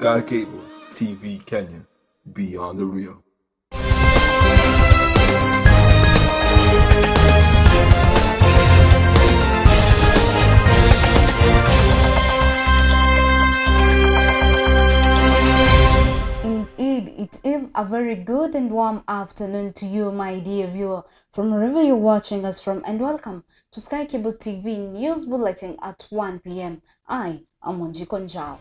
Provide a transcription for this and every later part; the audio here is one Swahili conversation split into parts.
Sky Cable TV Kenya, beyond the real. Indeed, it is a very good and warm afternoon to you, my dear viewer, from wherever you're watching us from, and welcome to Sky Cable TV News Bulletin at 1 p.m. I am Wanjiku Njau.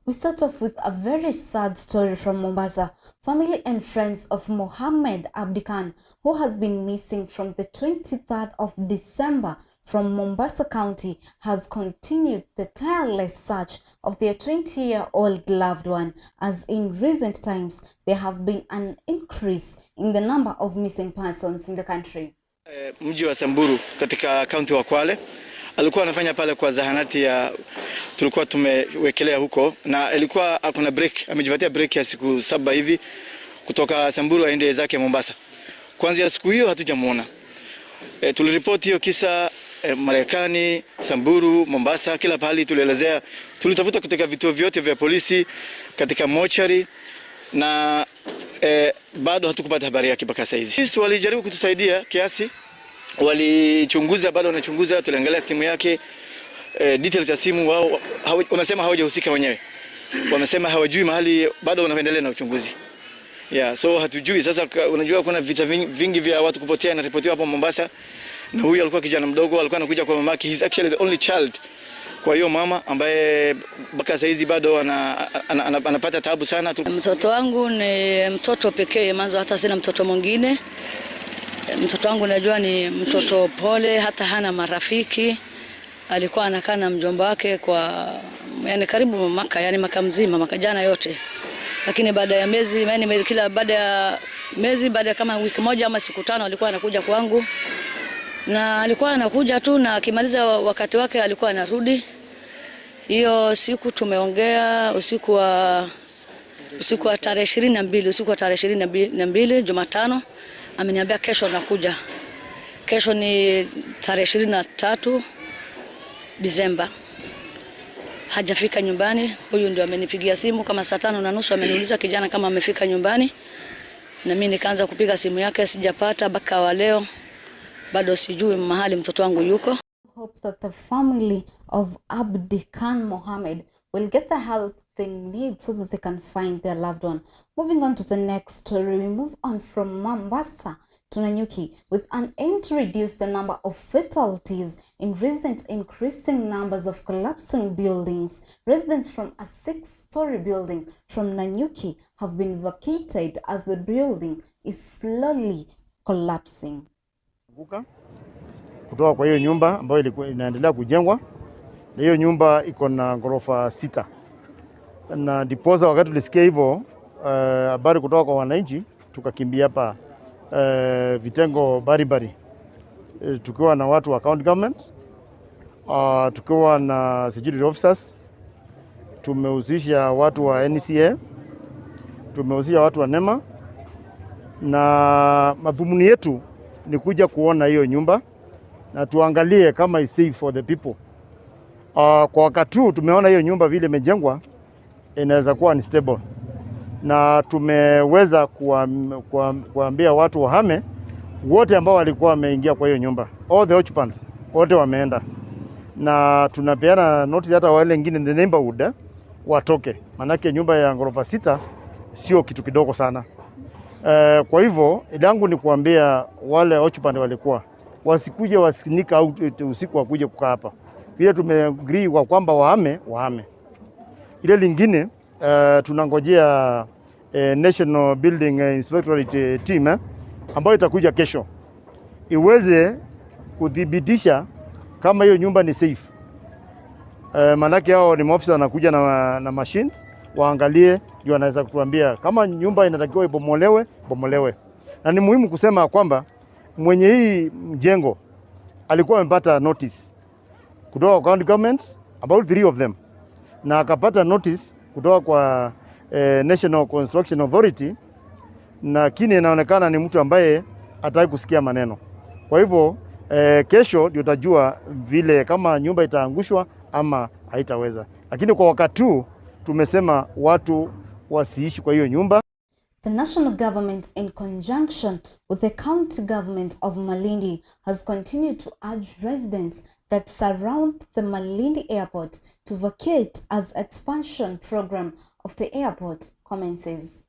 We start off with a very sad story from Mombasa. Family and friends of Mohammed Abdi Khan, who has been missing from the 23rd of December from Mombasa County, has continued the tireless search of their 20-year-old loved one, as in recent times there have been an increase in the number of missing persons in the country. Mji wa Samburu katika kaunti wa Kwale alikuwa anafanya pale kwa zahanati ya tulikuwa tumewekelea huko, na alikuwa akona break, amejipatia break ya siku 7 hivi kutoka Samburu aende zake Mombasa. Kuanzia siku hiyo hatujamuona. Tuliripoti hiyo kisa Marekani, Samburu, Mombasa, kila pahali tulielezea. Tulitafuta katika vituo vyote vya polisi, katika mochari, na bado hatukupata habari yake mpaka sasa hizi. Sisi walijaribu kutusaidia kiasi, walichunguza, bado wanachunguza, tuliangalia simu yake, details ya simu wao wamesema hawajahusika wenyewe. Wamesema hawajui mahali, bado wanaendelea na uchunguzi. So hatujui. Sasa unajua kuna vita vingi vya watu kupotea na ripotiwa hapo Mombasa. Na huyu alikuwa kijana mdogo, alikuwa anakuja kwa mamake. He's actually the only child. Kwa hiyo mama ambaye mpaka sasa hizi bado anapata taabu sana. Mtoto wangu ni mtoto pekee, mwanzo hata sina mtoto mwingine. Mtoto wangu najua ni mtoto pole, hata hana marafiki. Alikuwa anakaa na mjomba wake kwa karibu mwaka mzima, mwaka jana yote. Lakini baada ya miezi, baada ya kama wiki moja ama siku 5 alikuwa anakuja kwangu. Na alikuwa anakuja tu, na akimaliza wakati wake alikuwa anarudi. Hiyo siku tumeongea usiku wa tarehe 22, Jumatano. Ameniambia kesho nakuja. Kesho ni tarehe 23 Disemba. Hajafika nyumbani. Huyu ndio amenipigia simu kama saa 5:30, ameniuliza kijana kama amefika nyumbani. Na mimi nikaanza kupiga simu yake, sijapata mpaka wa leo. Bado sijui mahali mtoto wangu yuko. Hope that the family of Abdi Khan Mohammed will get the help they need so that they can find their loved one. Moving on to the next story, we move on from Mombasa to Nanyuki with an aim to reduce the number of fatalities in recent increasing numbers of collapsing buildings. Residents from a 6-story building from Nanyuki have been vacated as the building is slowly collapsing. Kutoka kwa hiyo nyumba ambayo ilikuwa inaendelea kujengwa, na hiyo nyumba iko na ghorofa 6. Na diposa wakati tulisikia hivyo habari kutoka kwa wananchi, tukakimbia hapa vitengo baribari, tukiwa na watu wa county government, tukiwa na security officers, tumehusisha watu wa NCA, tumehusisha watu wa NEMA, na madhumuni yetu ni kuja kuona hiyo nyumba na tuangalie kama is safe for the people. Kwa wakati huu tumeona hiyo nyumba vile imejengwa inaweza kuwa unstable, na tumeweza kuambia watu wahame wote ambao walikuwa wameingia kwa hiyo nyumba. All the occupants wote wameenda, na tunapeana notice hata wale wengine in the neighborhood watoke, manake nyumba ya ghorofa 6 sio kitu kidogo sana. Kwa hivyo ilangu ni kuambia wale occupant walikuwa wasikuje wasinika au usiku wakuje kukaa hapa. Pia tumeagree kwa kwamba wahame. Ile lingine tunangojea National Building Inspectorate team ambayo itakuja kesho iweze kudhibitisha kama hiyo nyumba ni safe. Manake hao ni maofisa wanakuja na machines waangalie, ndio wanaweza kutuambia kama nyumba inatakiwa ibomolewe. Na ni muhimu kusema kwamba mwenye hii mjengo alikuwa amepata notice kutoka kwa county government about 3 of them, na akapata notice kutoka kwa National Construction Authority, lakini inaonekana ni mtu ambaye hataki kusikia maneno. Kwa hivyo kesho ndio utajua vile kama nyumba itaangushwa ama haitaweza. Lakini kwa wakati huu tumesema watu wasiishi kwa hiyo nyumba. The national government, in conjunction with the county government of Malindi, has continued to urge residents that surround the Malindi airport to vacate as expansion program of the airport commences.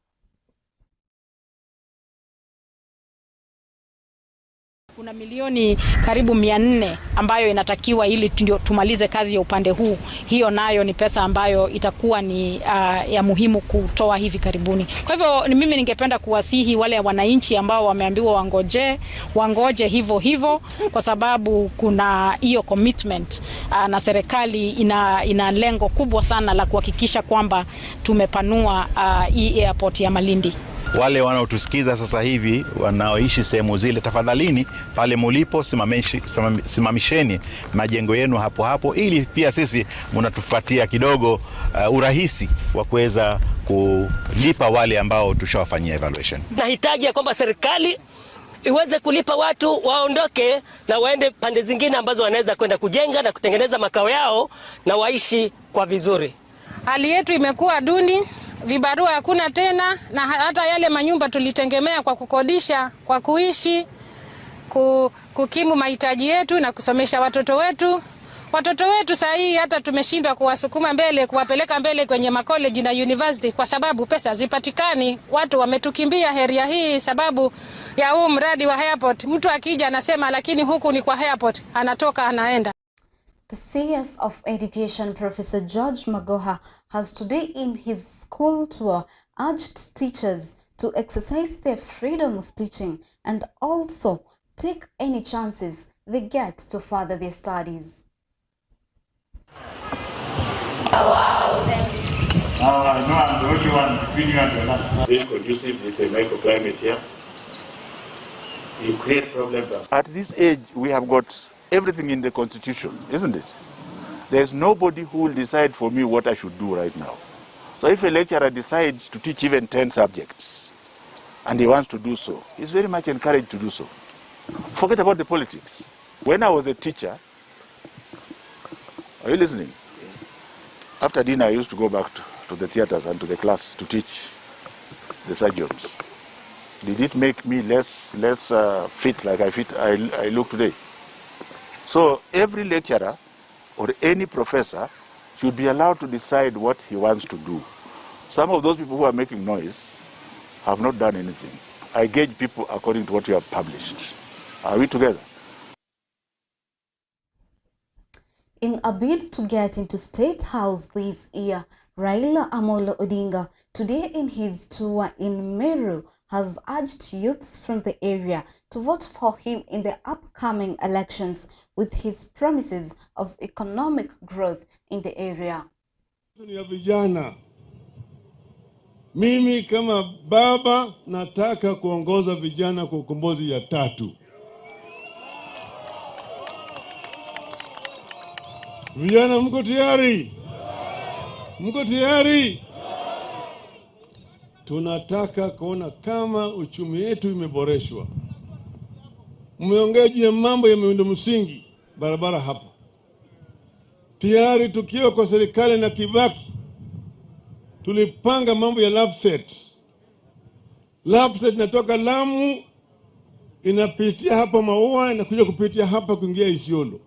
Kuna milioni karibu 400 ambayo inatakiwa ili tumalize kazi ya upande huu. Hiyo nayo ni pesa ambayo itakuwa ni ya muhimu kutoa hivi karibuni. Kwa hivyo mimi ningependa kuwasihi wale wananchi ambao wameambiwa wangoje hivyo kwa sababu kuna hiyo commitment na serikali ina lengo kubwa sana la kuhakikisha kwamba tumepanua hii airport ya Malindi. Wale wanaotusikiza sasa hivi wanaoishi sehemu zile, tafadhalini pale mulipo simamisheni majengo yenu hapo ili pia sisi mnatupatia kidogo urahisi wa kuweza kulipa wale ambao tushawafanyia evaluation. Nahitaji kwamba serikali iweze kulipa watu waondoke na waende pande zingine ambazo wanaweza kwenda kujenga na kutengeneza makao yao na waishi kwa vizuri. Hali yetu imekuwa duni. Vibarua hakuna tena, na hata yale manyumba tulitegemea kwa kukodisha, kwa kuishi, kukimu mahitaji yetu na kusomesha watoto wetu. Watoto wetu saa hii hata tumeshindwa kuwasukuma mbele, kuwapeleka mbele kwenye makoleji na university kwa sababu pesa hazipatikani. Watu wametukimbia area hii sababu ya huu mradi wa airport. Mtu akija anasema lakini huku ni kwa airport, anatoka anaenda. The CS of Education, Professor George Magoha, has today in his school tour urged teachers to exercise their freedom of teaching and also take any chances they get to further their studies. Being conducive with a microclimate here, you create problems. At this age, we have got everything in the constitution, isn't it? There's nobody who will decide for me what I should do right now. So if a lecturer decides to teach even 10 subjects and he wants to do so, he's very much encouraged to do so. Forget about the politics. When I was a teacher, are you listening? After dinner, I used to go back to the theaters and to the class to teach the surgeons. Did it make me less fit like I look today? So every lecturer or any professor should be allowed to decide what he wants to do. Some of those people who are making noise have not done anything. I gauge people according to what you have published. Are we together? In a bid to get into State House this year, Raila Amolo Odinga, today in his tour in Meru, has urged youths from the area to vote for him in the upcoming elections with his promises of economic growth in the area. Ya vijana, mimi kama baba nataka kuongoza vijana kwa ukombozi ya 3. Vijana mko tayari? Mko tayari? Tunataka kuona kama uchumi wetu imeboreshwa. Mmeongea juu ya mambo ya miundo msingi, barabara hapa. Tayari tukiwa kwa serikali na Kibaki, tulipanga mambo ya lapset. Lapset natoka Lamu, inapitia hapa Maua, inakuja kupitia hapa kuingia Isiolo.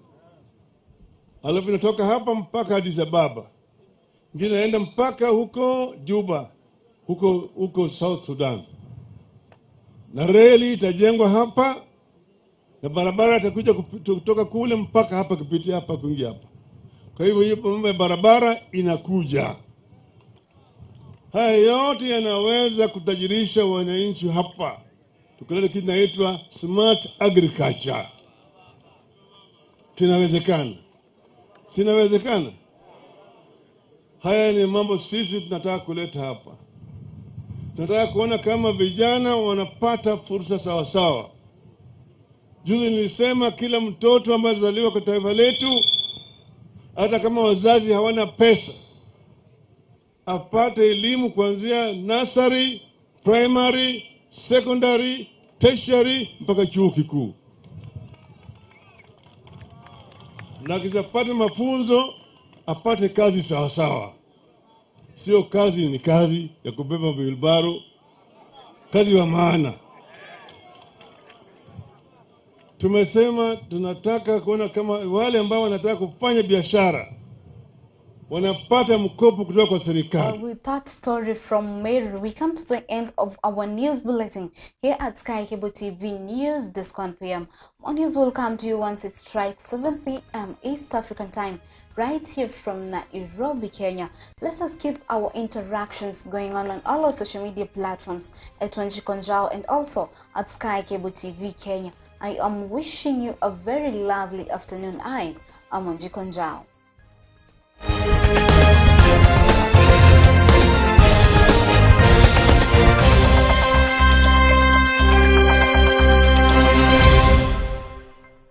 Alafu inatoka hapa mpaka Addis Ababa. Ingine inaenda mpaka huko Juba, huko South Sudan. Na reli itajengwa hapa, na barabara itakuja kutoka kule mpaka hapa kupitia hapa kuingia hapa. Kwa hivyo hiyo mambo ya barabara inakuja. Haya yote yanaweza kutajirisha wananchi hapa. Tukileta kitu kinaitwa smart agriculture. Tinawezekana. Sinawezekana. Haya ni mambo sisi tunataka kuleta hapa. Tunataka kuona kama vijana wanapata fursa sawa sawa. Juzi nilisema kila mtoto ambaye azaliwa kwa taifa letu, hata kama wazazi hawana pesa, apate elimu kuanzia nursery, primary, secondary, tertiary mpaka chuo kikuu. Na kisha apate mafunzo, apate kazi sawa sawa. Sio kazi ni kazi ya kubeba wheelbarrow, kazi wa maana. Tumesema tunataka kuona kama wale ambao wanataka kufanya biashara wanapata mkopo kutoka kwa serikali. With that story from Mary, we come to the end of our news bulletin here at Sky Cable TV News Desk 1 p.m. More news will come to you once it strikes 7 p.m. East African time, right here from Nairobi, Kenya. Let us keep our interactions going on all our social media platforms at Wanjiku Njau and also at Sky Cable TV Kenya. I am wishing you a very lovely afternoon. I am Wanjiku Njau.